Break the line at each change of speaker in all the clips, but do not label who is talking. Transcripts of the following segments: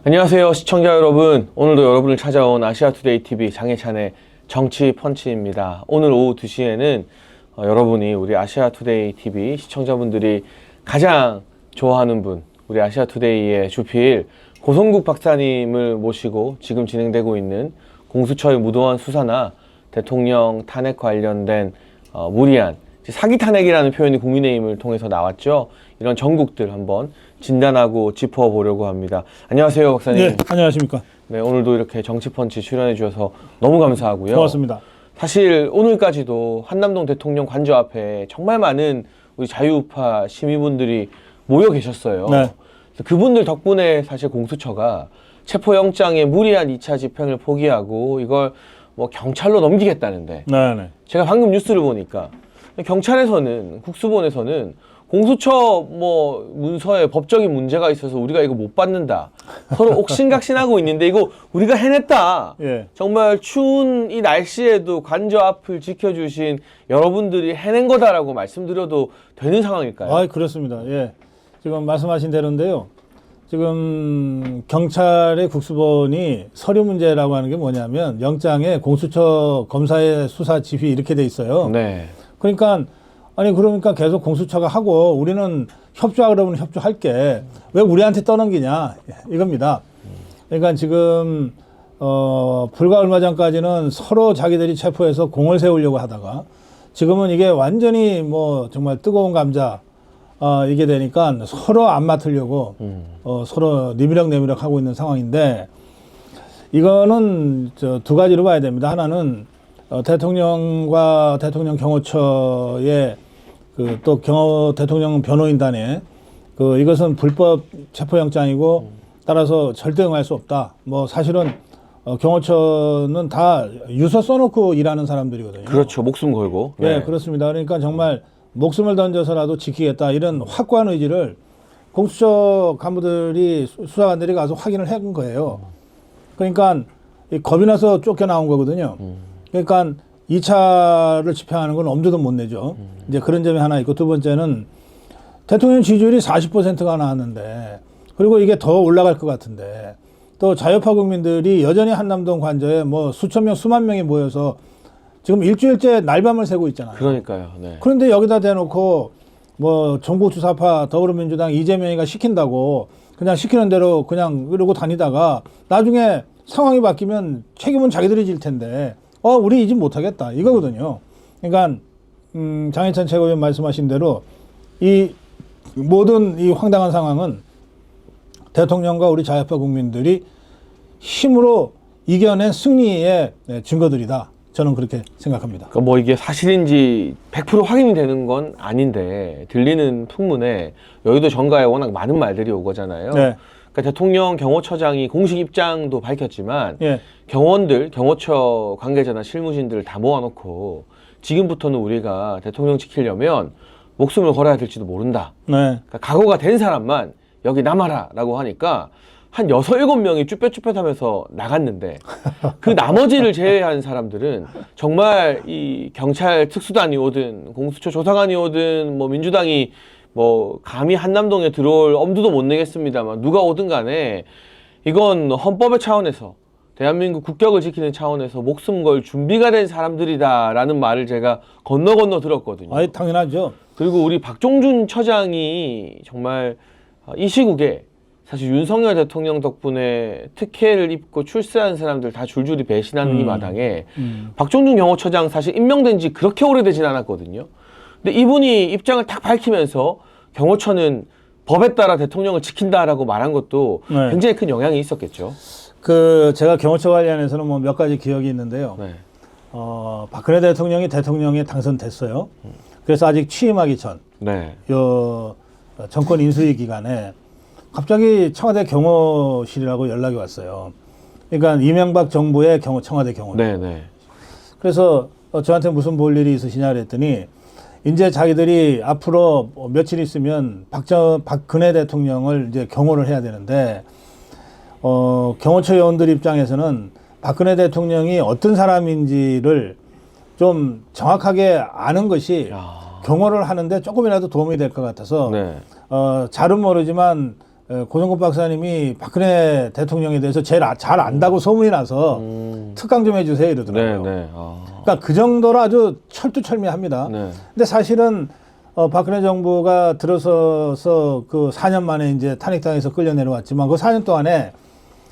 안녕하세요 시청자 여러분, 오늘도 여러분을 찾아온 아시아투데이TV 장혜찬의 정치펀치입니다. 오늘 오후 2시에는 여러분이 우리 아시아투데이TV 시청자분들이 가장 좋아하는 분, 우리 아시아투데이의 주필 고성국 박사님을 모시고 지금 진행되고 있는 공수처의 무도한 수사나 대통령 탄핵 관련된 무리한 사기 탄핵이라는 표현이 국민의힘을 통해서 나왔죠. 이런 전국들 한번 진단하고 짚어보려고 합니다. 안녕하세요, 박사님.
네, 안녕하십니까.
네, 오늘도 이렇게 정치펀치 출연해 주셔서 너무 감사하고요.
고맙습니다.
사실 오늘까지도 한남동 대통령 관저 앞에 정말 많은 우리 자유우파 시민분들이 모여 계셨어요.
네.
그래서 그분들 덕분에 사실 공수처가 체포영장의 무리한 2차 집행을 포기하고 이걸 뭐 경찰로 넘기겠다는데,
네.
제가 방금 뉴스를 보니까 경찰에서는, 국수본에서는 공수처 뭐 문서에 법적인 문제가 있어서 우리가 이거 못 받는다, 서로 옥신각신하고 있는데 이거 우리가 해냈다.
예.
정말 추운 이 날씨에도 관저 앞을 지켜주신 여러분들이 해낸 거다라고 말씀드려도 되는 상황일까요?
아, 그렇습니다. 예. 지금 말씀하신 대로인데요. 지금 경찰의 국수본이 서류 문제라고 하는 게 뭐냐면 영장에 공수처 검사의 수사 지휘 이렇게 돼 있어요.
네.
그러니까 계속 공수처가 하고 우리는 협조하라 그러면 협조할게. 왜 우리한테 떠넘기냐 이겁니다. 그러니까 지금 불과 얼마 전까지는 서로 자기들이 체포해서 공을 세우려고 하다가 지금은 이게 완전히 뭐 정말 뜨거운 감자 이게 되니까 서로 안 맡으려고 서로 니미럭내미럭 하고 있는 상황인데, 이거는 두 가지로 봐야 됩니다. 하나는 대통령과 대통령 경호처의 또 대통령 변호인단의 이것은 불법 체포영장이고 따라서 절대 응할 수 없다. 뭐 사실은 경호처는 다 유서 써놓고 일하는 사람들이거든요.
그렇죠. 목숨 걸고.
네, 그렇습니다. 그러니까 정말 목숨을 던져서라도 지키겠다, 이런 확고한 의지를 공수처 간부들이, 수사관들이 가서 확인을 한 거예요. 그러니까 겁이 나서 쫓겨나온 거거든요. 그러니까 2차를 집행하는 건 엄두도 못 내죠. 이제 그런 점이 하나 있고, 두 번째는 대통령 지지율이 40%가 나왔는데, 그리고 이게 더 올라갈 것 같은데, 또 자유파 국민들이 여전히 한남동 관저에 뭐 수천 명, 수만 명이 모여서 지금 일주일째 날밤을 새고 있잖아요.
그러니까요. 네.
그런데 여기다 대놓고 뭐 전국주사파 더불어민주당 이재명이가 시킨다고 그냥 시키는 대로 그냥 이러고 다니다가 나중에 상황이 바뀌면 책임은 자기들이 질 텐데 우리 이 집 못하겠다 이거거든요. 그러니까 장혜찬 최고위원 말씀하신 대로 이 모든 이 황당한 상황은 대통령과 우리 자유파 국민들이 힘으로 이겨낸 승리의 증거들이다. 저는 그렇게 생각합니다.
그러니까 뭐 이게 사실인지 100% 확인이 되는 건 아닌데, 들리는 풍문에 여의도 정가에 워낙 많은 말들이 오거잖아요.
네.
그러니까 대통령 경호처장이 공식 입장도 밝혔지만,
예.
경호원들, 경호처 관계자나 실무진들을 다 모아놓고 지금부터는 우리가 대통령 지키려면 목숨을 걸어야 될지도 모른다.
네.
그러니까 각오가 된 사람만 여기 남아라 라고 하니까 한 6, 7명이 쭈뼛쭈뼛하면서 나갔는데, 그 나머지를 제외한 사람들은 정말 이 경찰 특수단이 오든 공수처 조사관이 오든 뭐 민주당이 뭐 감히 한남동에 들어올 엄두도 못 내겠습니다만 누가 오든 간에 이건 헌법의 차원에서, 대한민국 국격을 지키는 차원에서 목숨 걸 준비가 된 사람들이다라는 말을 제가 건너 들었거든요.
아이, 당연하죠.
그리고 우리 박종준 처장이 정말 이 시국에 사실 윤석열 대통령 덕분에 특혜를 입고 출세한 사람들 다 줄줄이 배신하는 이 마당에 박종준 경호처장 사실 임명된 지 그렇게 오래되진 않았거든요. 근데 이분이 입장을 딱 밝히면서 경호처는 법에 따라 대통령을 지킨다라고 말한 것도
네.
굉장히 큰 영향이 있었겠죠.
제가 경호처 관련해서는 뭐 몇 가지 기억이 있는데요.
네.
박근혜 대통령이 대통령에 당선됐어요. 그래서 아직 취임하기 전,
네.
정권 인수위 기간에 갑자기 청와대 경호실이라고 연락이 왔어요. 그러니까 이명박 정부의 청와대 경호.
네.
그래서 저한테 무슨 볼 일이 있으시냐 그랬더니, 이제 자기들이 앞으로 며칠 있으면 박근혜 대통령을 이제 경호를 해야 되는데, 경호처 요원들 입장에서는 박근혜 대통령이 어떤 사람인지를 좀 정확하게 아는 것이 경호를 하는데 조금이라도 도움이 될 것 같아서,
네.
잘은 모르지만 고성급 박사님이 박근혜 대통령에 대해서 제일 잘 안다고 소문이 나서 특강 좀 해주세요 이러더라고요.
네, 네.
그러니까 그 정도로 아주 철두철미합니다.
네.
근데 사실은 박근혜 정부가 들어서서 그 4년 만에 이제 탄핵당해서 끌려 내려왔지만 그 4년 동안에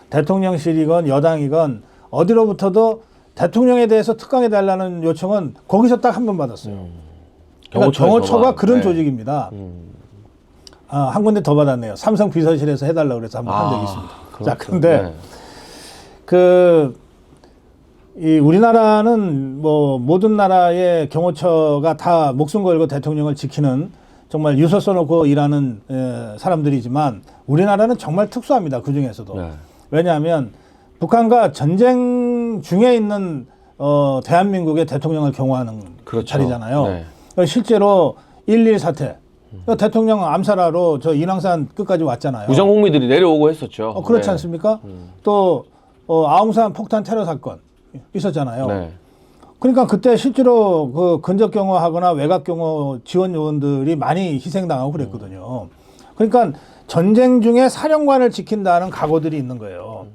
대통령실이건 여당이건 어디로부터도 대통령에 대해서 특강해달라는 요청은 거기서 딱 한 번 받았어요. 그러니까 경호처가 그런
네.
조직입니다. 한 군데 더 받았네요. 삼성 비서실에서 해달라고 그래서 한번 한 적이 있습니다.
그렇죠.
자, 근데
네.
이 우리나라는 뭐 모든 나라의 경호처가 다 목숨 걸고 대통령을 지키는 정말 유서 써놓고 일하는 사람들이지만 우리나라는 정말 특수합니다. 그 중에서도.
네.
왜냐하면 북한과 전쟁 중에 있는 대한민국의 대통령을 경호하는
그렇죠.
자리잖아요.
네.
실제로 1.1 사태 대통령 암살하러 저 인왕산 끝까지 왔잖아요.
무장공미들이 내려오고 했었죠.
그렇지
네.
않습니까? 또 아웅산 폭탄 테러 사건 있었잖아요.
네.
그러니까 그때 실제로 그 근접 경호하거나 외곽 경호 지원 요원들이 많이 희생당하고 그랬거든요. 그러니까 전쟁 중에 사령관을 지킨다는 각오들이 있는 거예요.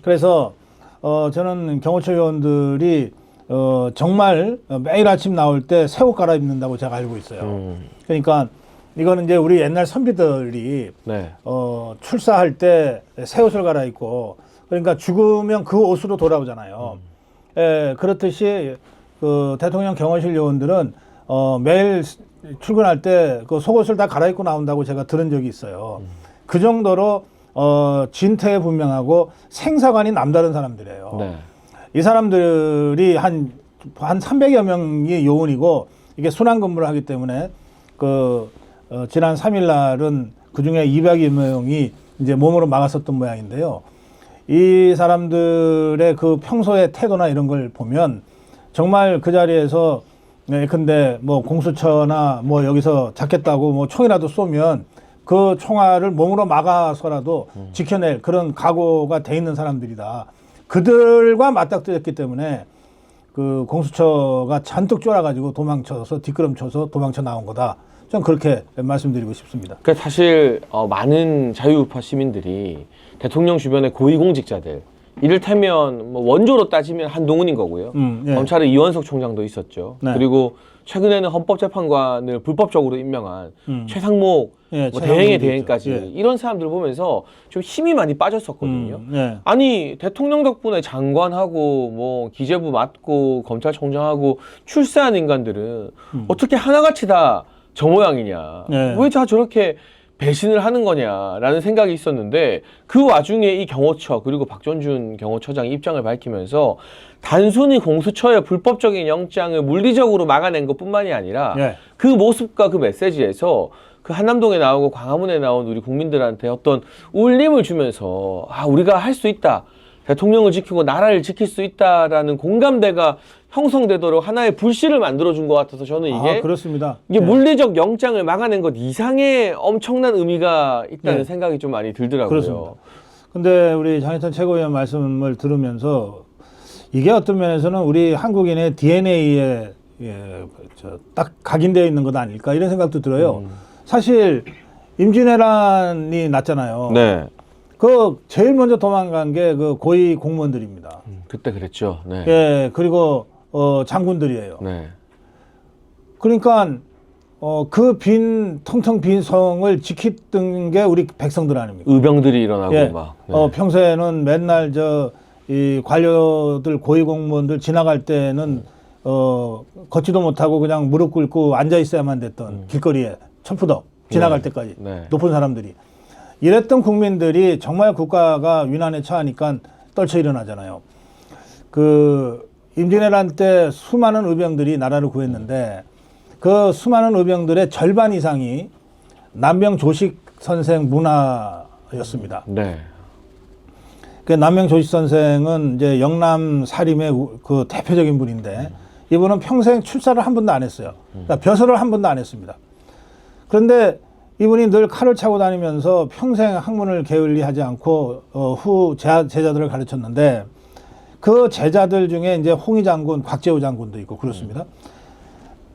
그래서 저는 경호처 요원들이 정말 매일 아침 나올 때 새 옷 갈아입는다고 제가 알고 있어요. 그러니까 이거는 이제 우리 옛날 선비들이
네.
출사할 때 새 옷을 갈아입고 그러니까 죽으면 그 옷으로 돌아오잖아요. 그렇듯이 그 대통령 경호실 요원들은 매일 출근할 때 그 속옷을 다 갈아입고 나온다고 제가 들은 적이 있어요. 그 정도로 진퇴에 분명하고 생사관이 남다른 사람들이에요.
네.
이 사람들이 한 300여 명이 요원이고 이게 순환 근무를 하기 때문에 지난 3일 날은 그 중에 200여 명이 이제 몸으로 막았었던 모양인데요. 이 사람들의 그 평소의 태도나 이런 걸 보면 정말 그 자리에서 근데 뭐 공수처나 뭐 여기서 잡겠다고 뭐 총이라도 쏘면 그 총알을 몸으로 막아서라도 지켜낼 그런 각오가 돼 있는 사람들이다. 그들과 맞닥뜨렸기 때문에 그 공수처가 잔뜩 쫄아가지고 도망쳐서 뒷걸음쳐서 도망쳐 나온 거다. 전 그렇게 말씀드리고 싶습니다.
그러니까 사실 많은 자유우파 시민들이 대통령 주변의 고위공직자들 이를테면 뭐 원조로 따지면 한동훈인 거고요.
예.
검찰의 이원석 총장도 있었죠.
네.
그리고 최근에는 헌법재판관을 불법적으로 임명한 최상목
예,
뭐
최상목도
대행의
있죠.
대행까지
예.
이런 사람들 보면서 좀 힘이 많이 빠졌었거든요.
예.
아니 대통령 덕분에 장관하고 뭐 기재부 맡고 검찰총장하고 출세한 인간들은 어떻게 하나같이 다 저 모양이냐.
예.
왜 다 저렇게 배신을 하는 거냐라는 생각이 있었는데 그 와중에 이 경호처 그리고 박전준 경호처장이 입장을 밝히면서 단순히 공수처의 불법적인 영장을 물리적으로 막아낸 것뿐만이 아니라
예.
그 모습과 그 메시지에서 그 한남동에 나오고 광화문에 나온 우리 국민들한테 어떤 울림을 주면서 우리가 할 수 있다. 대통령을 지키고 나라를 지킬 수 있다라는 공감대가 형성되도록 하나의 불씨를 만들어준 것 같아서 저는 이게
그렇습니다.
이게
예.
물리적 영장을 막아낸 것 이상의 엄청난 의미가 있다는
네.
생각이 좀 많이 들더라고요.
그렇습니다. 근데 우리 장혜찬 최고위원 말씀을 들으면서 이게 어떤 면에서는 우리 한국인의 DNA에 딱 각인되어 있는 것 아닐까 이런 생각도 들어요. 사실 임진왜란이 났잖아요.
네.
그 제일 먼저 도망간 게 그 고위 공무원들입니다.
그때 그랬죠. 네.
예, 그리고 장군들이에요.
네.
그러니까 그 텅텅 빈 성을 지키던 게 우리 백성들 아닙니까?
의병들이 일어나고
예.
막. 네.
평소에는 맨날 이 관료들 고위 공무원들 지나갈 때는 걷지도 못하고 그냥 무릎 꿇고 앉아 있어야만 됐던 길거리에 천푸덕 지나갈
네.
때까지
네.
높은 사람들이 이랬던 국민들이 정말 국가가 위난에 처하니까 떨쳐 일어나잖아요. 그 임진왜란 때 수많은 의병들이 나라를 구했는데 그 수많은 의병들의 절반 이상이 남명 조식 선생 문화였습니다.
네.
그 남명 조식 선생은 이제 영남 사림의 그 대표적인 분인데 이분은 평생 출사를 한 번도 안 했어요. 그러니까 벼슬을 한 번도 안 했습니다. 그런데 이분이 늘 칼을 차고 다니면서 평생 학문을 게을리하지 않고 후 제자들을 가르쳤는데 그 제자들 중에 이제 홍희 장군, 곽재우 장군도 있고 그렇습니다.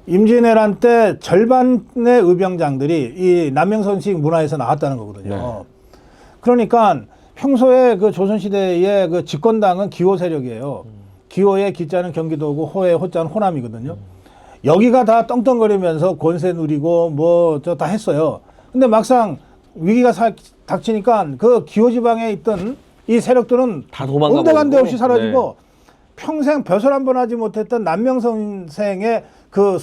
임진왜란 때 절반의 의병장들이 이 남명선식 문화에서 나왔다는 거거든요.
네.
그러니까 평소에 그 조선시대의 그 집권당은 기호 세력이에요. 기호의 기자는 경기도고 호의 호자는 호남이거든요. 여기가 다 떵떵거리면서 권세 누리고 뭐 저 다 했어요. 근데 막상 위기가 닥치니까 그 기호 지방에 있던 이 세력들은
다 도망가
온데간데
버리고.
없이 사라지고 평생 벼슬 한 번 하지 못했던 남명선생의 그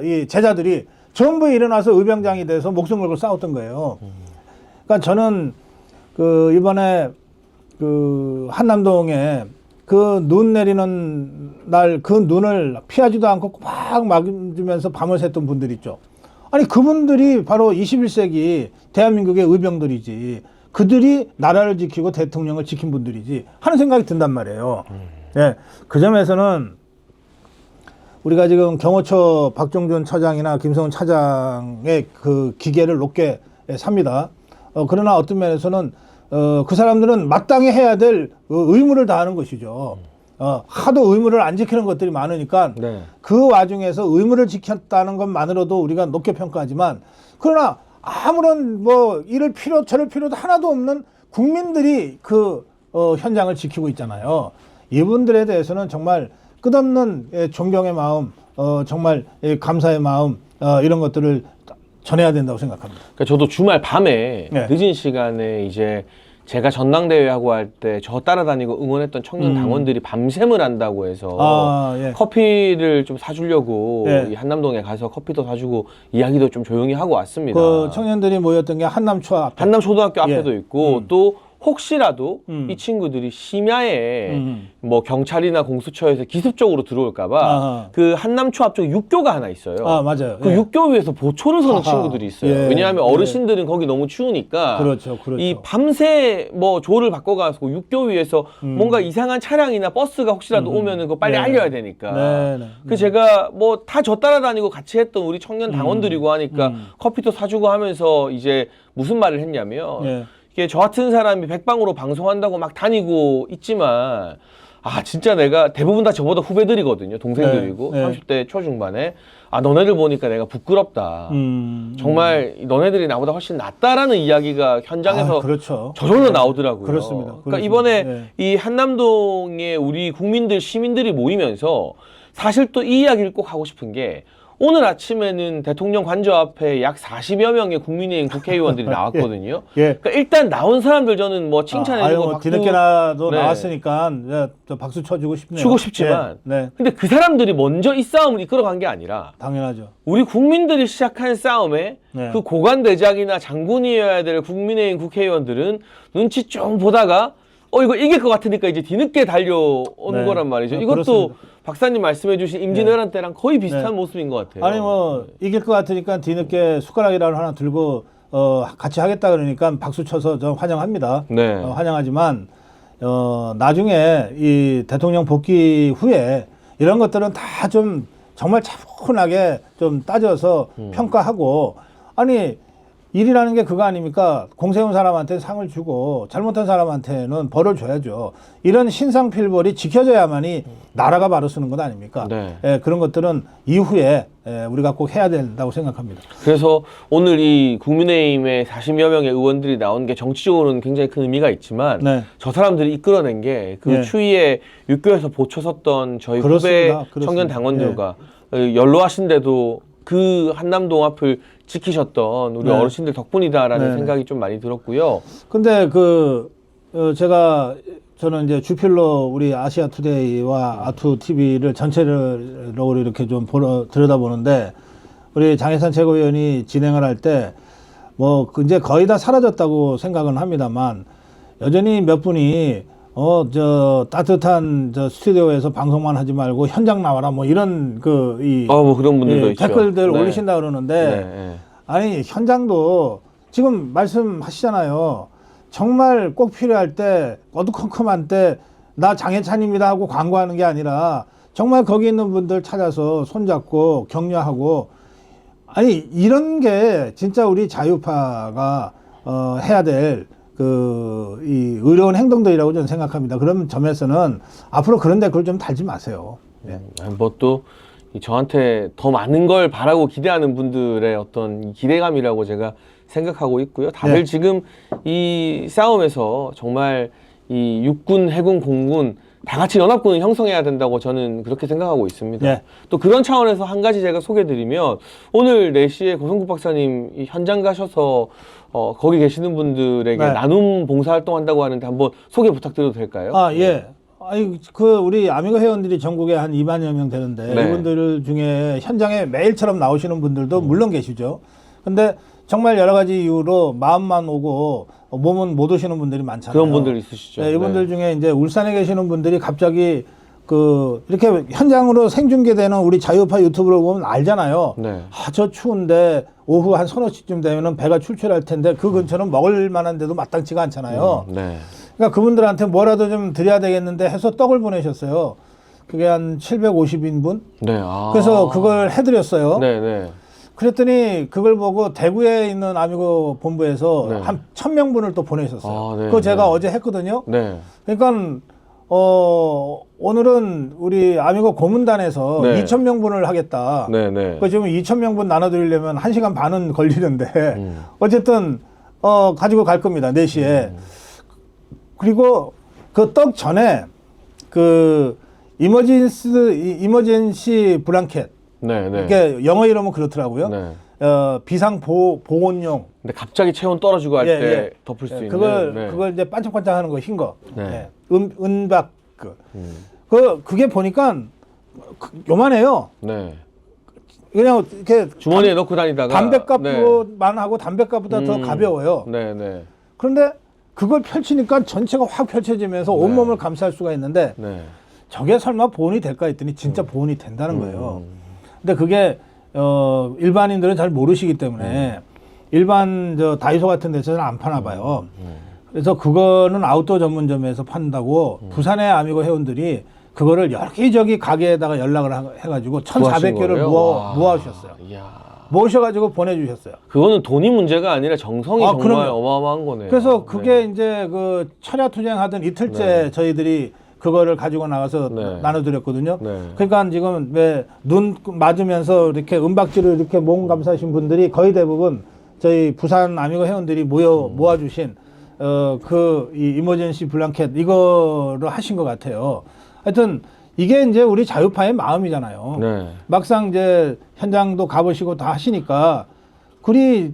이 제자들이 전부 일어나서 의병장이 돼서 목숨 걸고 싸웠던 거예요. 그러니까 저는 그 이번에 그 한남동에 그 눈 내리는 날 그 눈을 피하지도 않고 막 막으면서 밤을 샜던 분들 있죠. 아니 그분들이 바로 21세기 대한민국의 의병들이지. 그들이 나라를 지키고 대통령을 지킨 분들이지 하는 생각이 든단 말이에요. 예, 그 점에서는 우리가 지금 경호처 박종준 처장이나 김성훈 차장의 그 기계를 높게 삽니다. 그러나 어떤 면에서는 그 사람들은 마땅히 해야 될 의무를 다하는 것이죠. 하도 의무를 안 지키는 것들이 많으니까
네.
그 와중에서 의무를 지켰다는 것만으로도 우리가 높게 평가하지만 그러나 아무런 뭐 이럴 필요 저럴 필요도 하나도 없는 국민들이 그 현장을 지키고 있잖아요. 이분들에 대해서는 정말 끝없는 존경의 마음, 정말 감사의 마음 이런 것들을 전해야 된다고 생각합니다.
그러니까 저도 주말 밤에
네.
늦은 시간에 이제 제가 전당대회 하고 할 때 저 따라다니고 응원했던 청년 당원들이 밤샘을 한다고 해서
예.
커피를 좀 사주려고
예.
이 한남동에 가서 커피도 사주고 이야기도 좀 조용히 하고 왔습니다.
그 청년들이 모였던 게 한남초 앞에.
한남초등학교
예.
앞에도 있고 또 혹시라도 이 친구들이 심야에 뭐 경찰이나 공수처에서 기습적으로 들어올까봐
아하.
그 한남초 앞쪽에 육교가 하나 있어요.
아, 맞아요.
그
예.
육교 위에서 보초를 서는
아하.
친구들이 있어요.
예.
왜냐하면
예.
어르신들은 거기 너무 추우니까
그렇죠.
이 밤새 뭐 조를 바꿔가서 육교 위에서 뭔가 이상한 차량이나 버스가 혹시라도 오면은 그거 빨리
네.
알려야 되니까.
네, 네.
그 제가 뭐 다 저 따라다니고 같이 했던 우리 청년 당원들이고 하니까 커피도 사주고 하면서 이제 무슨 말을 했냐면
예.
이게 저 같은 사람이 백방으로 방송한다고 막 다니고 있지만 아 진짜 내가 대부분 다 저보다 후배들이거든요. 동생들이고
네, 네.
30대 초중반에 아 너네들 보니까 내가 부끄럽다. 정말 너네들이 나보다 훨씬 낫다라는 이야기가 현장에서
그렇죠.
저절로 나오더라고요.
그렇습니다.
그러니까 이번에
네.
이 한남동에 우리 국민들 시민들이 모이면서 사실 또 이 이야기를 꼭 하고 싶은 게 오늘 아침에는 대통령 관저 앞에 약 40여 명의 국민의힘 국회의원들이 나왔거든요.
예.
그러니까 일단 나온 사람들 저는 뭐 칭찬해주고
뭐 뒤늦게라도
네.
나왔으니까 저 박수 쳐주고 싶네요.
주고 싶지만
예. 네.
근데 그 사람들이 먼저 이 싸움을 이끌어간 게 아니라
당연하죠.
우리 국민들이 시작한 싸움에
네.
그 고관대장이나 장군이어야 될 국민의힘 국회의원들은 눈치 좀 보다가 이거 이길 것 같으니까 이제 뒤늦게 달려오는
네.
거란 말이죠.
네,
이것도
그렇습니다.
박사님 말씀해주신 임진왜란 때랑 거의 비슷한
네.
모습인 것 같아요.
아니 뭐 이길 것 같으니까 뒤늦게 숟가락이라도 하나 들고 같이 하겠다 그러니까 박수 쳐서 저 환영합니다.
네.
환영하지만 나중에 이 대통령 복귀 후에 이런 것들은 다 좀 정말 차분하게 좀 따져서 평가하고 아니 일이라는 게 그거 아닙니까? 공세운 사람한테 상을 주고 잘못한 사람한테는 벌을 줘야죠. 이런 신상필벌이 지켜져야만이 나라가 바로 쓰는 것 아닙니까?
네.
예, 그런 것들은 이후에 우리가 꼭 해야 된다고 생각합니다.
그래서 오늘 이 국민의힘의 40여 명의 의원들이 나온 게 정치적으로는 굉장히 큰 의미가 있지만
네.
저 사람들이 이끌어낸 게 그
네.
추위에 육교에서 보초 섰던 저희
그렇습니다.
후배
그렇습니다.
청년 당원들과 연로하신데도 그 한남동 앞을 지키셨던 우리
네.
어르신들 덕분이다라는
네.
생각이 좀 많이 들었고요.
근데 저는 이제 주필로 우리 아시아 투데이와 아투 TV를 전체로 이렇게 좀 들여다보는데 우리 장혜산 최고위원이 진행을 할 때 뭐 이제 거의 다 사라졌다고 생각은 합니다만 여전히 몇 분이 따뜻한 스튜디오에서 방송만 하지 말고 현장 나와라 뭐 이런
뭐 그런 분들도 있죠.
댓글들
네.
올리신다 그러는데
네, 네.
아니 현장도 지금 말씀하시잖아요. 정말 꼭 필요할 때 어두컴컴한 때 나 장혜찬입니다 하고 광고하는 게 아니라 정말 거기 있는 분들 찾아서 손잡고 격려하고 아니 이런 게 진짜 우리 자유파가 해야 될 이 의로운 행동들이라고 저는 생각합니다. 그런 점에서는 앞으로 그런 댓글 좀 달지 마세요. 네.
뭐 또 저한테 더 많은 걸 바라고 기대하는 분들의 어떤 기대감이라고 제가 생각하고 있고요. 다들
네.
지금 이 싸움에서 정말 이 육군, 해군, 공군 다 같이 연합군을 형성해야 된다고 저는 그렇게 생각하고 있습니다.
네.
또 그런 차원에서 한 가지 제가 소개드리면 오늘 4시에 고성국 박사님 이 현장 가셔서 거기 계시는 분들에게
네.
나눔 봉사활동 한다고 하는데 한번 소개 부탁드려도 될까요?
아, 예. 아니, 우리 아미고 회원들이 전국에 한 2만여 명 되는데,
네.
이분들 중에 현장에 매일처럼 나오시는 분들도 물론 계시죠. 근데 정말 여러 가지 이유로 마음만 오고 몸은 못 오시는 분들이 많잖아요.
그런 분들 있으시죠.
네, 이분들 중에 이제 울산에 계시는 분들이 갑자기 이렇게 현장으로 생중계되는 우리 자유파 유튜브를 보면 알잖아요.
네.
아, 저 추운데 오후 한 서너 시쯤 되면은 배가 출출할 텐데 그 근처는 먹을 만한 데도 마땅치가 않잖아요.
네.
그러니까 그분들한테 뭐라도 좀 드려야 되겠는데 해서 떡을 보내셨어요. 그게 한 750인분.
네. 아.
그래서 그걸 해드렸어요.
네, 네.
그랬더니 그걸 보고 대구에 있는 아미고 본부에서
네.
한 1000명분을 또 보내셨어요.
아, 네,
그거 제가
네.
어제 했거든요.
네.
그러니까 오늘은 우리 아미고 고문단에서
네.
2000명분을 하겠다.
네, 네.
그 지금 2000명분 나눠드리려면 1시간 반은 걸리는데 어쨌든 가지고 갈 겁니다. 4시에. 그리고 그 떡 전에 이머전시 블랑켓.
네, 네.
이게 영어 이름은 그렇더라고요.
네.
비상 보온용.
근데 갑자기 체온 떨어지고 할 때
예, 예.
덮을 수 있는.
그걸 이제 반짝반짝하는 거 흰 거.
네.
은박. 그게 보니까 요만해요.
네.
그냥 이렇게
주머니에 넣고 다니다가
담배값만 하고 담배값보다 더 가벼워요.
네, 네.
그런데 그걸 펼치니까 전체가 확 펼쳐지면서
네.
온몸을 감쌀 수가 있는데
네.
저게 설마 보온이 될까 했더니 진짜 보온이 된다는 거예요. 근데 그게 일반인들은 잘 모르시기 때문에 일반 다이소 같은 데서는 안 파나 봐요. 그래서 그거는 아웃도어 전문점에서 판다고 부산의 아미고 회원들이 그거를 여기저기 가게에다가 연락을 해가지고 1,400개를 모아주셨어요.
이야.
모셔가지고 보내주셨어요.
그거는 돈이 문제가 아니라 정성이 정말
그럼요.
어마어마한 거네요.
그래서 그게 이제 철야투쟁하던 이틀째 저희들이 그거를 가지고 나가서 나눠드렸거든요.
네.
그러니까 지금 왜 눈 맞으면서 이렇게 은박지를 이렇게 몸 감사하신 분들이 거의 대부분 저희 부산 아미고 회원들이 모아주신 이 이머전시 블랑켓 이거를 하신 것 같아요. 하여튼 이게 이제 우리 자유파의 마음이잖아요.
네.
막상 이제 현장도 가보시고 다 하시니까 우리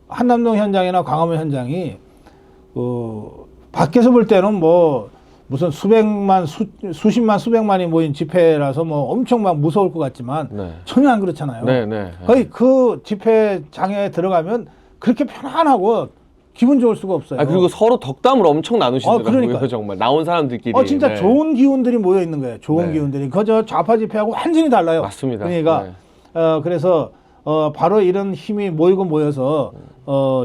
한남동 현장이나 광화문 현장이 밖에서 볼 때는 무슨 수십만 수백만이 모인 집회라서 엄청 막 무서울 것 같지만 전혀 안 그렇잖아요.
네, 네.
거의 그 집회장에 들어가면 그렇게 편안하고 기분 좋을 수가 없어요.
그리고 서로 덕담을 엄청 나누시더라고요.
그러니까요.
정말 나온 사람들끼리.
진짜 좋은 기운들이 모여 있는 거예요. 좋은
네.
기운들이. 그저 좌파 집회하고 완전히 달라요.
맞습니다.
그러니까 그래서 바로 이런 힘이 모여서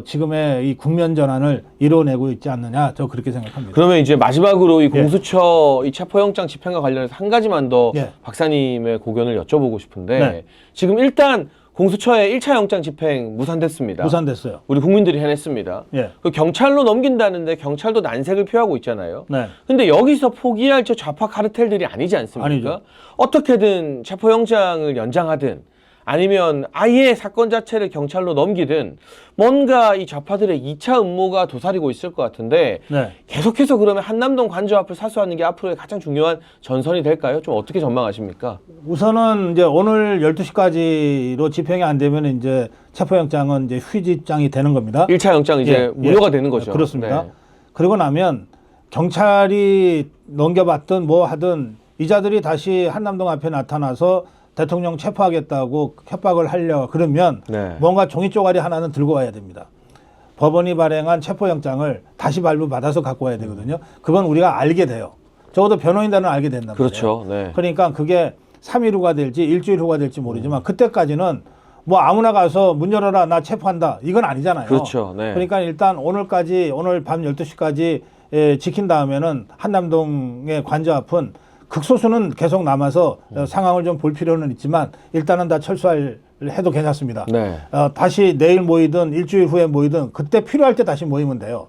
지금의 이 국면 전환을 이뤄내고 있지 않느냐, 저 그렇게 생각합니다.
그러면 이제 마지막으로 이 공수처 이 체포영장 집행과 관련해서 한 가지만 더 박사님의 고견을 여쭤보고 싶은데 지금 일단 공수처의 1차 영장 집행 무산됐습니다.
무산됐어요.
우리 국민들이 해냈습니다. 그 경찰로 넘긴다는데 경찰도 난색을 표하고 있잖아요. 근데 여기서 포기할 저 좌파 카르텔들이 아니지 않습니까?
아니죠.
어떻게든 체포영장을 연장하든 아니면 아예 사건 자체를 경찰로 넘기든 뭔가 이 좌파들의 2차 음모가 도사리고 있을 것 같은데 계속해서 그러면 한남동 관저 앞을 사수하는 게 앞으로의 가장 중요한 전선이 될까요? 좀 어떻게 전망하십니까?
우선은 이제 오늘 12시까지로 집행이 안 되면 이제 체포영장은 이제 휴지장이 되는 겁니다.
1차 영장 이제 무효가 되는 거죠.
그렇습니다. 그러고 나면 경찰이 넘겨봤든 뭐 하든 이자들이 다시 한남동 앞에 나타나서 대통령 체포하겠다고 협박을 하려 그러면 뭔가 종이 쪼가리 하나는 들고 와야 됩니다. 법원이 발행한 체포영장을 다시 발부받아서 갖고 와야 되거든요. 그건 우리가 알게 돼요. 적어도 변호인단은 알게 된단 말이에요.
그렇죠.
그러니까 그게 3일 후가 될지 일주일 후가 될지 모르지만 그때까지는 뭐 아무나 가서 문 열어라 나 체포한다 이건 아니잖아요.
그렇죠.
그러니까 일단 오늘 밤 12시까지 지킨 다음에는 한남동의 관저 앞은 극소수는 계속 남아서 상황을 좀 볼 필요는 있지만 일단은 다 철수해도 괜찮습니다. 다시 내일 모이든 일주일 후에 모이든 그때 필요할 때 다시 모이면 돼요.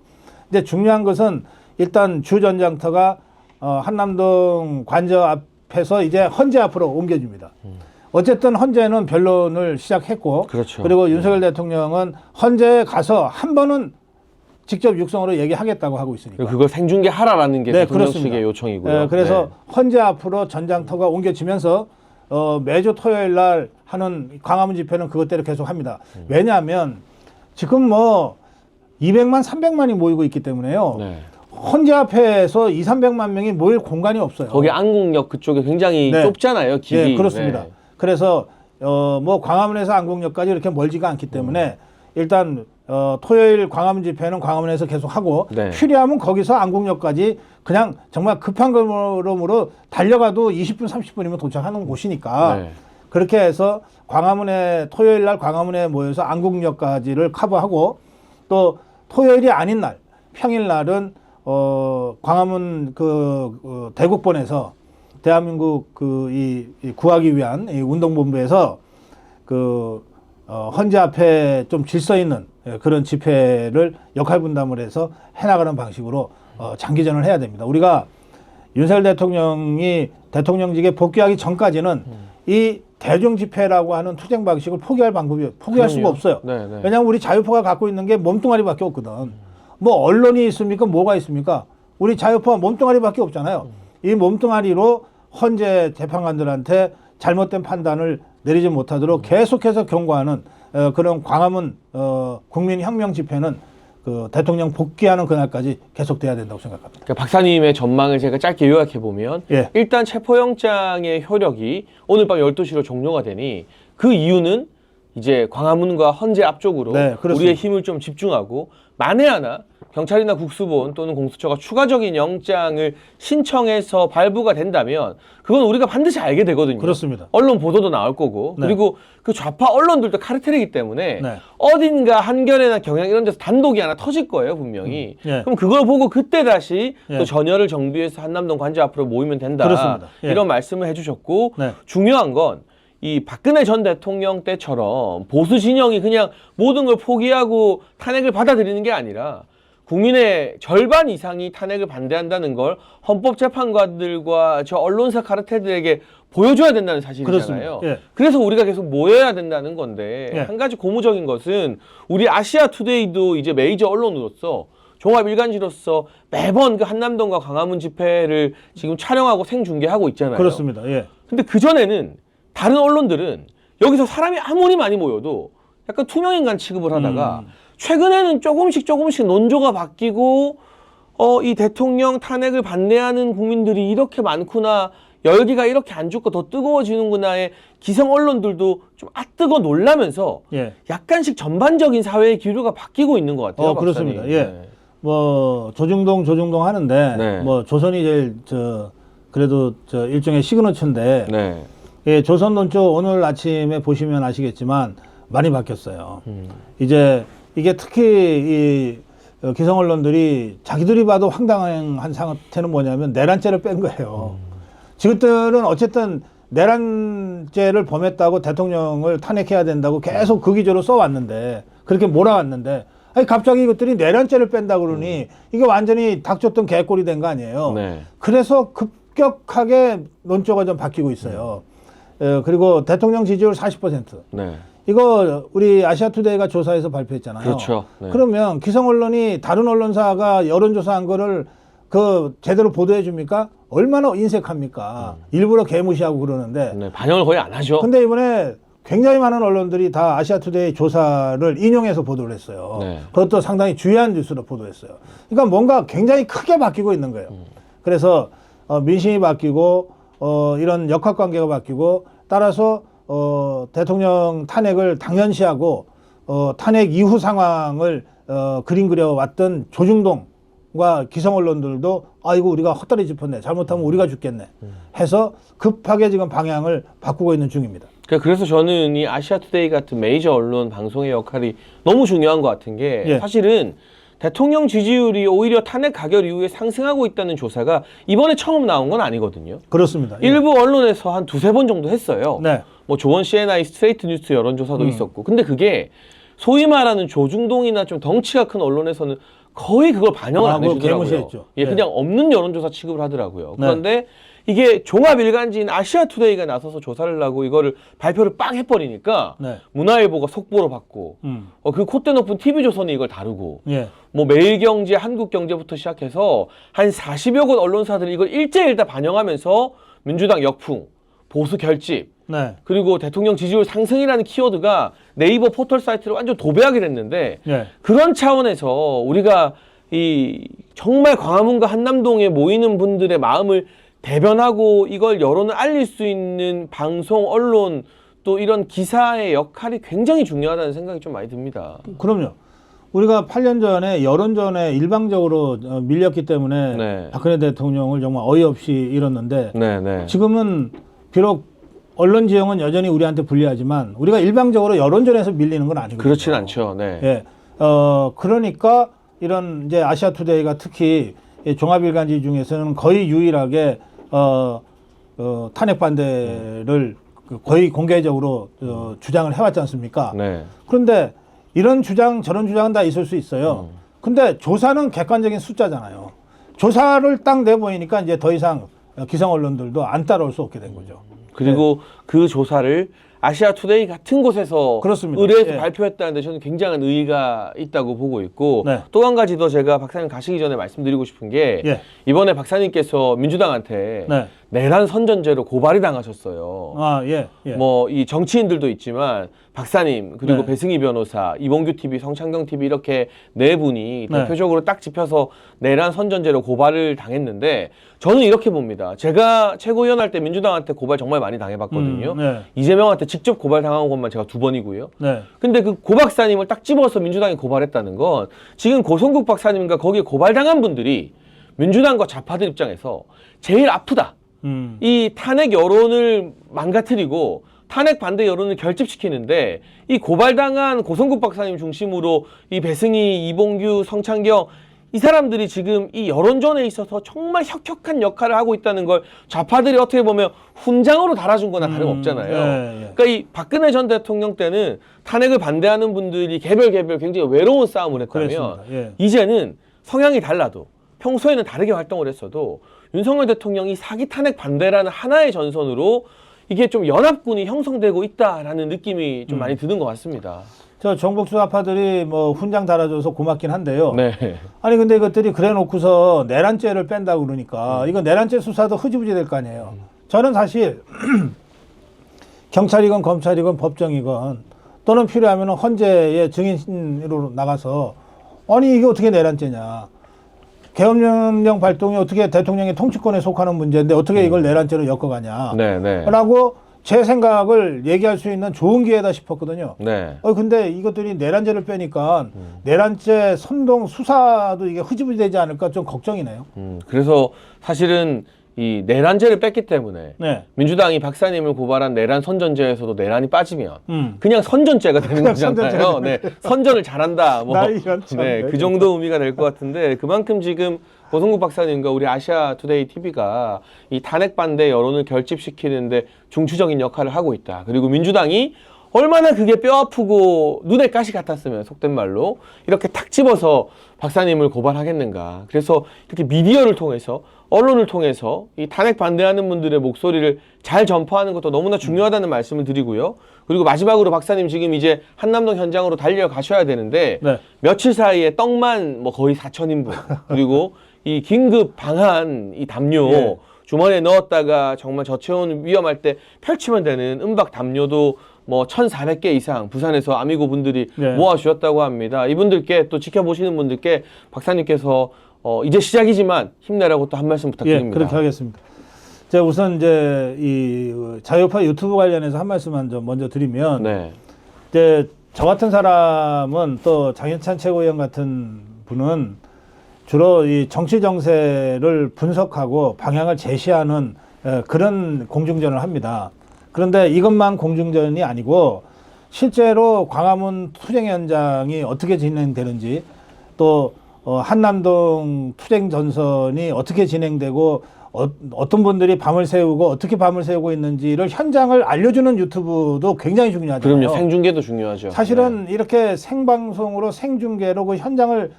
근데 중요한 것은 일단 주 전장터가 한남동 관저 앞에서 이제 헌재 앞으로 옮겨집니다. 어쨌든 헌재는 변론을 시작했고
그렇죠.
그리고 윤석열 대통령은 헌재에 가서 한 번은 직접 육성으로 얘기하겠다고 하고 있으니까.
그걸 생중계하라라는 게
네,
대통령
그렇습니다.
측의 요청이고요.
그래서
네.
헌재 앞으로 전장터가 옮겨지면서 매주 토요일 날 하는 광화문 집회는 그것대로 계속합니다. 왜냐하면 지금 뭐 200만, 300만이 모이고 있기 때문에요.
네.
헌재 앞에서 2, 300만 명이 모일 공간이 없어요.
거기 안국역 그쪽에 굉장히
네.
좁잖아요. 길이.
네, 그렇습니다.
네.
그래서 뭐 광화문에서 안국역까지 이렇게 멀지가 않기 때문에 일단 토요일 광화문 집회는 광화문에서 계속 하고
네.
필요하면 거기서 안국역까지 그냥 정말 급한 걸음으로 달려가도 20분, 30분이면 도착하는 곳이니까
네.
그렇게 해서 광화문에 토요일 날 광화문에 모여서 안국역까지를 커버하고 또 토요일이 아닌 날 평일 날은 광화문 대국본에서 대한민국 이 구하기 위한 이 운동본부에서 헌재 앞에 좀 질서 있는 그런 집회를 역할 분담을 해서 해나가는 방식으로 장기전을 해야 됩니다. 우리가 윤석열 대통령이 대통령직에 복귀하기 전까지는 이 대중 집회라고 하는 투쟁 방식을 포기할 수가 없어요.
네, 네.
왜냐하면 우리 자유파가 갖고 있는 게 몸뚱아리밖에 없거든. 뭐 언론이 있습니까? 뭐가 있습니까? 우리 자유파 몸뚱아리밖에 없잖아요. 이 몸뚱아리로 헌재 재판관들한테 잘못된 판단을 내리지 못하도록 계속해서 경고하는 그런 광화문 국민혁명 집회는 대통령 복귀하는 그날까지 계속돼야 된다고 생각합니다.
그러니까 박사님의 전망을 제가 짧게 요약해 보면
예.
일단 체포영장의 효력이 오늘 밤 12시로 종료가 되니 그 이유는 이제 광화문과 헌재 앞쪽으로
네, 그렇습니다.
우리의 힘을 좀 집중하고 만에 하나 경찰이나 국수본 또는 공수처가 추가적인 영장을 신청해서 발부가 된다면 그건 우리가 반드시 알게 되거든요.
그렇습니다.
언론 보도도 나올 거고
네.
그리고 그 좌파 언론들도 카르텔이기 때문에
네.
어딘가 한겨레나 경향 이런 데서 단독이 하나 터질 거예요 분명히.
예.
그럼 그걸 보고 그때 다시
예.
또 전열을 정비해서 한남동 관저 앞으로 모이면 된다.
그렇습니다. 예.
이런 말씀을 해주셨고
네.
중요한 건 이 박근혜 전 대통령 때처럼 보수 진영이 그냥 모든 걸 포기하고 탄핵을 받아들이는 게 아니라 국민의 절반 이상이 탄핵을 반대한다는 걸 헌법재판관들과 저 언론사 카르텔들에게 보여줘야 된다는 사실이잖아요.
그렇습니다. 예.
그래서 우리가 계속 모여야 된다는 건데
예.
한 가지 고무적인 것은 우리 아시아투데이도 이제 메이저 언론으로서 종합일간지로서 매번 그 한남동과 광화문 집회를 지금 촬영하고 생중계하고 있잖아요.
그렇습니다. 예.
근데 그전에는 다른 언론들은 여기서 사람이 아무리 많이 모여도 약간 투명인간 취급을 하다가 최근에는 조금씩 논조가 바뀌고 이 대통령 탄핵을 반대하는 국민들이 이렇게 많구나, 열기가 이렇게 안 죽고 더 뜨거워지는구나의 기성 언론들도 좀 뜨거 놀라면서
예.
약간씩 전반적인 사회의 기류가 바뀌고 있는 것 같아요. 박사님.
그렇습니다. 예. 뭐 조중동 하는데
네.
뭐 조선이 제일 그래도 일종의 시그너처인데
네.
예, 조선 논조 오늘 아침에 보시면 아시겠지만 많이 바뀌었어요. 이제 이게 특히 이 기성 언론들이 자기들이 봐도 황당한 상태는 뭐냐면 내란죄를 뺀 거예요. 지금들은 어쨌든 내란죄를 범했다고 대통령을 탄핵해야 된다고 계속 그 기조로 써왔는데 그렇게 몰아왔는데 아니 갑자기 이것들이 내란죄를 뺀다 그러니 이게 완전히 닥쳤던 개꼴이 된 거 아니에요.
네.
그래서 급격하게 논조가 좀 바뀌고 있어요. 그리고 대통령 지지율 40%.
네.
이거 우리 아시아투데이가 조사해서 발표했잖아요.
그렇죠. 네.
그러면 기성 언론이 다른 언론사가 여론조사한 거를 제대로 보도해 줍니까? 얼마나 인색합니까? 일부러 개무시하고 그러는데.
네. 반영을 거의 안 하죠.
근데 이번에 굉장히 많은 언론들이 다 아시아투데이 조사를 인용해서 보도를 했어요.
네.
그것도 상당히 주요한 뉴스로 보도했어요. 그러니까 뭔가 굉장히 크게 바뀌고 있는 거예요. 그래서 민심이 바뀌고 이런 역학관계가 바뀌고 따라서 대통령 탄핵을 당연시하고 탄핵 이후 상황을 그림 그려왔던 조중동과 기성 언론들도 아이고 우리가 헛다리 짚었네, 잘못하면 우리가 죽겠네 해서 급하게 지금 방향을 바꾸고 있는 중입니다.
그래서 저는 이 아시아투데이 같은 메이저 언론 방송의 역할이 너무 중요한 것 같은 게
예.
사실은 대통령 지지율이 오히려 탄핵 가결 이후에 상승하고 있다는 조사가 이번에 처음 나온 건 아니거든요.
그렇습니다. 예.
일부 언론에서 한 두세 번 정도 했어요.
네.
뭐 조원 CNI 스트레이트 뉴스 여론조사도 있었고. 근데 그게 소위 말하는 조중동이나 좀 덩치가 큰 언론에서는 거의 그걸 반영을 안
그거
해주더라고요.
개무시했죠.
예,
예.
그냥 없는 여론조사 취급을 하더라고요.
네.
그런데 이게 종합일간지인 아시아투데이가 나서서 조사를 하고 이거를 발표를 빵 해버리니까
네.
문화일보가 속보로 받고
음.
그 콧대 높은 TV조선이 이걸 다루고
예.
뭐 매일경제, 한국경제부터 시작해서 한 40여 곳 언론사들이 이걸 일제일 다 반영하면서 민주당 역풍, 보수 결집,
네.
그리고 대통령 지지율 상승이라는 키워드가 네이버 포털 사이트를 완전 도배하게 됐는데
예.
그런 차원에서 우리가 이 정말 광화문과 한남동에 모이는 분들의 마음을 대변하고 이걸 여론을 알릴 수 있는 방송, 언론 또 이런 기사의 역할이 굉장히 중요하다는 생각이 좀 많이 듭니다.
그럼요. 우리가 8년 전에 여론전에 일방적으로 밀렸기 때문에
네.
박근혜 대통령을 정말 어이없이 잃었는데
네.
지금은 비록 언론 지형은 여전히 우리한테 불리하지만 우리가 일방적으로 여론전에서 밀리는 건 아니거든요.
그렇진 않죠. 네.
예. 그러니까 이런 이제 아시아투데이가 특히 이 종합일간지 중에서는 거의 유일하게 탄핵 반대를 거의 공개적으로 주장을 해왔지 않습니까?
네.
그런데 이런 주장 저런 주장은 다 있을 수 있어요. 근데 조사는 객관적인 숫자잖아요. 조사를 딱 내보이니까 이제 더 이상 기성 언론들도 안 따라올 수 없게 된 거죠.
그리고 그 조사를 아시아투데이 같은 곳에서
그렇습니다.
의뢰해서
예.
발표했다는데 저는 굉장한 의의가 있다고 보고 있고
네.
또 한 가지 더 제가 박사님 가시기 전에 말씀드리고 싶은 게
예.
이번에 박사님께서 민주당한테
네.
내란 선전죄로 고발이 당하셨어요.
아, 예. 예.
뭐 이 정치인들도 있지만 박사님 그리고
네.
배승희 변호사, 이봉규 TV, 성창경 TV 이렇게 네 분이
네.
대표적으로 딱 짚혀서 내란 선전죄로 고발을 당했는데 저는 이렇게 봅니다. 제가 최고위원 할 때 민주당한테 고발 정말 많이 당해봤거든요.
네.
이재명한테 직접 고발 당한 것만 제가 2번이고요.
네.
근데 그 고 박사님을 딱 집어서 민주당이 고발했다는 건 지금 고성국 박사님과 거기에 고발당한 분들이 민주당과 좌파들 입장에서 제일 아프다. 이 탄핵 여론을 망가뜨리고 탄핵 반대 여론을 결집시키는데 이 고발당한 고성국 박사님 중심으로 이 배승희, 이봉규, 성창경 이 사람들이 지금 이 여론전에 있어서 정말 혁혁한 역할을 하고 있다는 걸 좌파들이 어떻게 보면 훈장으로 달아준 거나 다름없잖아요.
예.
그러니까 이 박근혜 전 대통령 때는 탄핵을 반대하는 분들이 개별 굉장히 외로운 싸움을 했다면
그렇습니다. 예.
이제는 성향이 달라도 평소에는 다르게 활동을 했어도 윤석열 대통령이 사기 탄핵 반대라는 하나의 전선으로 이게 좀 연합군이 형성되고 있다라는 느낌이 좀 많이 드는 것 같습니다.
저 정복수사파들이 뭐 훈장 달아줘서 고맙긴 한데요.
네.
아니 근데 이것들이 그래 놓고서 내란죄를 뺀다고 그러니까 이거 내란죄 수사도 흐지부지 될 거 아니에요. 저는 사실 경찰이건 검찰이건 법정이건 또는 필요하면 헌재의 증인으로 나가서 아니 이게 어떻게 내란죄냐. 계엄령 발동이 어떻게 대통령의 통치권에 속하는 문제인데 어떻게 이걸 내란죄로 엮어가냐.
네.
라고 제 생각을 얘기할 수 있는 좋은 기회다 싶었거든요.
네.
근데 이것들이 내란죄를 빼니까 내란죄 선동 수사도 이게 흐지부지 되지 않을까 좀 걱정이네요.
그래서 사실은 이 내란죄를 뺐기 때문에
네.
민주당이 박사님을 고발한 내란 선전죄에서도 내란이 빠지면
음.
그냥 선전죄가 되는 거잖아요.
선전죄가
네, 선전을 잘한다. 뭐,
나 이런 참.
네, 그 정도 의미가 될 것 같은데 그만큼 지금 고성국 박사님과 우리 아시아투데이 TV가 이 탄핵 반대 여론을 결집시키는데 중추적인 역할을 하고 있다. 그리고 민주당이 얼마나 그게 뼈아프고 눈에 가시 같았으면 속된 말로 이렇게 탁 집어서 박사님을 고발하겠는가. 그래서 이렇게 미디어를 통해서 언론을 통해서 이 탄핵 반대하는 분들의 목소리를 잘 전파하는 것도 너무나 중요하다는 말씀을 드리고요. 그리고 마지막으로 박사님 지금 이제 한남동 현장으로 달려가셔야 되는데
네.
며칠 사이에 떡만 뭐 거의 4,000인분 그리고 이 긴급 방한 이 담요
예.
주머니에 넣었다가 정말 저체온 위험할 때 펼치면 되는 은박 담요도 뭐 1,400개 이상 부산에서 아미고 분들이
네.
모아주셨다고 합니다. 이분들께 또 지켜보시는 분들께 박사님께서 이제 시작이지만 힘내라고 또 한 말씀 부탁드립니다.
예, 그렇게 하겠습니다. 제가 우선 이제 이 자유파 유튜브 관련해서 한 말씀만 좀 먼저 드리면
네.
이제 저 같은 사람은 또 장현찬 최고위원 같은 분은 주로 이 정치 정세를 분석하고 방향을 제시하는 그런 공중전을 합니다. 그런데 이것만 공중전이 아니고 실제로 광화문 투쟁 현장이 어떻게 진행되는지 또 한남동 투쟁 전선이 어떻게 진행되고 어떤 분들이 밤을 새우고 어떻게 밤을 새우고 있는지를 현장을 알려주는 유튜브도 굉장히 중요하잖아요.
그럼요. 생중계도 중요하죠.
사실은 이렇게 생방송으로 생중계로 그 현장을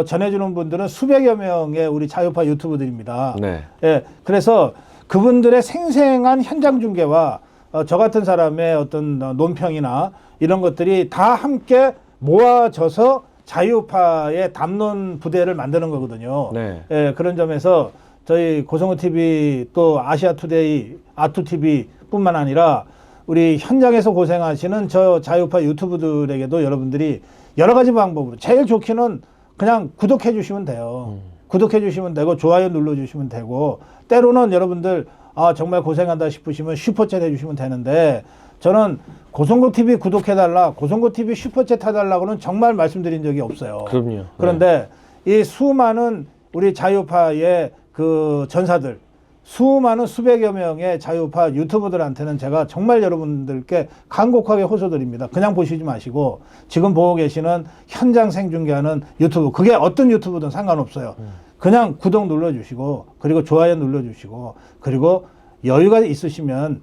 전해주는 분들은 수백여 명의 우리 자유파 유튜브들입니다.
네.
예, 그래서 그분들의 생생한 현장 중계와 저 같은 사람의 어떤 논평이나 이런 것들이 다 함께 모아져서 자유파의 담론 부대를 만드는 거거든요.
네.
예, 그런 점에서 저희 고성호 TV 또 아시아 투데이, 아투 TV 뿐만 아니라 우리 현장에서 고생하시는 저 자유파 유튜브들에게도 여러분들이 여러 가지 방법으로 제일 좋기는 그냥 구독해 주시면 돼요. 구독해 주시면 되고 좋아요 눌러 주시면 되고 때로는 여러분들 아 정말 고생한다 싶으시면 슈퍼챗 해 주시면 되는데 저는 고성고 TV 구독해 달라, 고성고 TV 슈퍼챗 해달라고는 정말 말씀드린 적이 없어요.
그럼요.
그런데 이 수많은 우리 자유파의 그 전사들, 수많은 수백여 명의 자유파 유튜버들한테는 제가 정말 여러분들께 간곡하게 호소드립니다. 그냥 보시지 마시고 지금 보고 계시는 현장 생중계하는 유튜브, 그게 어떤 유튜브든 상관없어요. 그냥 구독 눌러주시고 그리고 좋아요 눌러주시고 그리고 여유가 있으시면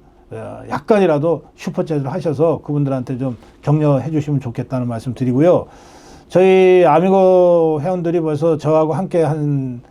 약간이라도 슈퍼챗을 하셔서 그분들한테 좀 격려해 주시면 좋겠다는 말씀 드리고요. 저희 아미고 회원들이 벌써 저하고 함께 한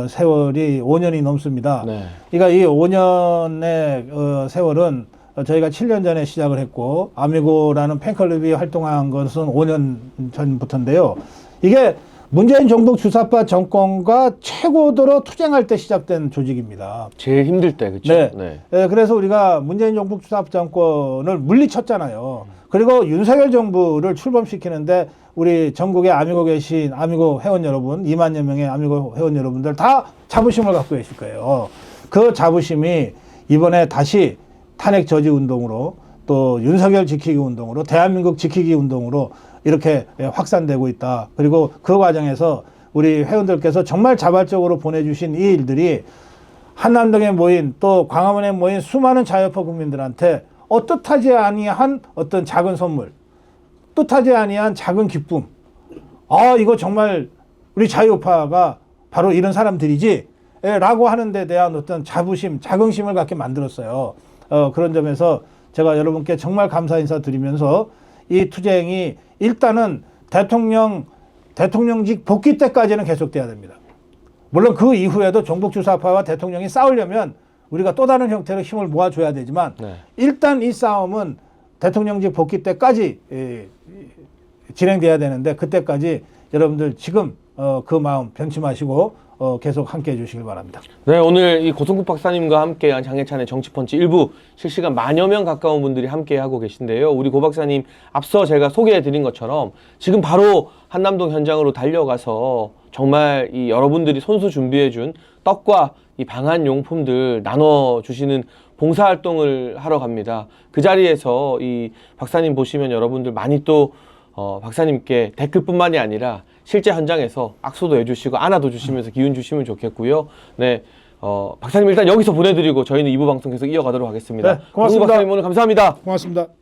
세월이 5년이 넘습니다.
네.
그러니까 이 5년의 세월은 저희가 7년 전에 시작을 했고 아미고라는 팬클럽이 활동한 것은 5년 전부터인데요. 이게 문재인 정부 주사파 정권과 최고도로 투쟁할 때 시작된 조직입니다.
제일 힘들 때, 그렇죠?
네. 그래서 우리가 문재인 정부 주사파 정권을 물리쳤잖아요. 그리고 윤석열 정부를 출범시키는데 우리 전국에 아미고 계신 아미고 회원 여러분, 2만여 명의 아미고 회원 여러분들 다 자부심을 갖고 계실 거예요. 그 자부심이 이번에 다시 탄핵 저지 운동으로 또 윤석열 지키기 운동으로 대한민국 지키기 운동으로 이렇게 확산되고 있다. 그리고 그 과정에서 우리 회원들께서 정말 자발적으로 보내주신 이 일들이 한남동에 모인 또 광화문에 모인 수많은 자유파 국민들한테 뜻하지 아니한 어떤 작은 선물, 뜻하지 아니한 작은 기쁨. 아, 이거 정말 우리 자유파가 바로 이런 사람들이지 라고 하는 데 대한 어떤 자부심, 자긍심을 갖게 만들었어요. 그런 점에서 제가 여러분께 정말 감사 인사 드리면서 이 투쟁이 일단은 대통령직 복귀 때까지는 계속돼야 됩니다. 물론 그 이후에도 종북주사파와 대통령이 싸우려면 우리가 또 다른 형태로 힘을 모아줘야 되지만
네.
일단 이 싸움은 대통령직 복귀 때까지 진행돼야 되는데 그때까지 여러분들 지금 그 마음 변치 마시고 계속 함께 해주시길 바랍니다.
네, 오늘 이 고성국 박사님과 함께한 장혜찬의 정치펀치 일부 실시간 만여 명 가까운 분들이 함께하고 계신데요. 우리 고 박사님 앞서 제가 소개해드린 것처럼 지금 바로 한남동 현장으로 달려가서 정말 이 여러분들이 손수 준비해준 떡과 이 방한 용품들 나눠주시는 봉사활동을 하러 갑니다. 그 자리에서 이 박사님 보시면 여러분들 많이 또 박사님께 댓글뿐만이 아니라 실제 현장에서 악수도 해주시고 안아도 주시면서 기운 주시면 좋겠고요. 네, 박사님 일단 여기서 보내드리고 저희는 2부 방송 계속 이어가도록 하겠습니다.
네, 고맙습니다.
박사님 오늘 감사합니다.
고맙습니다.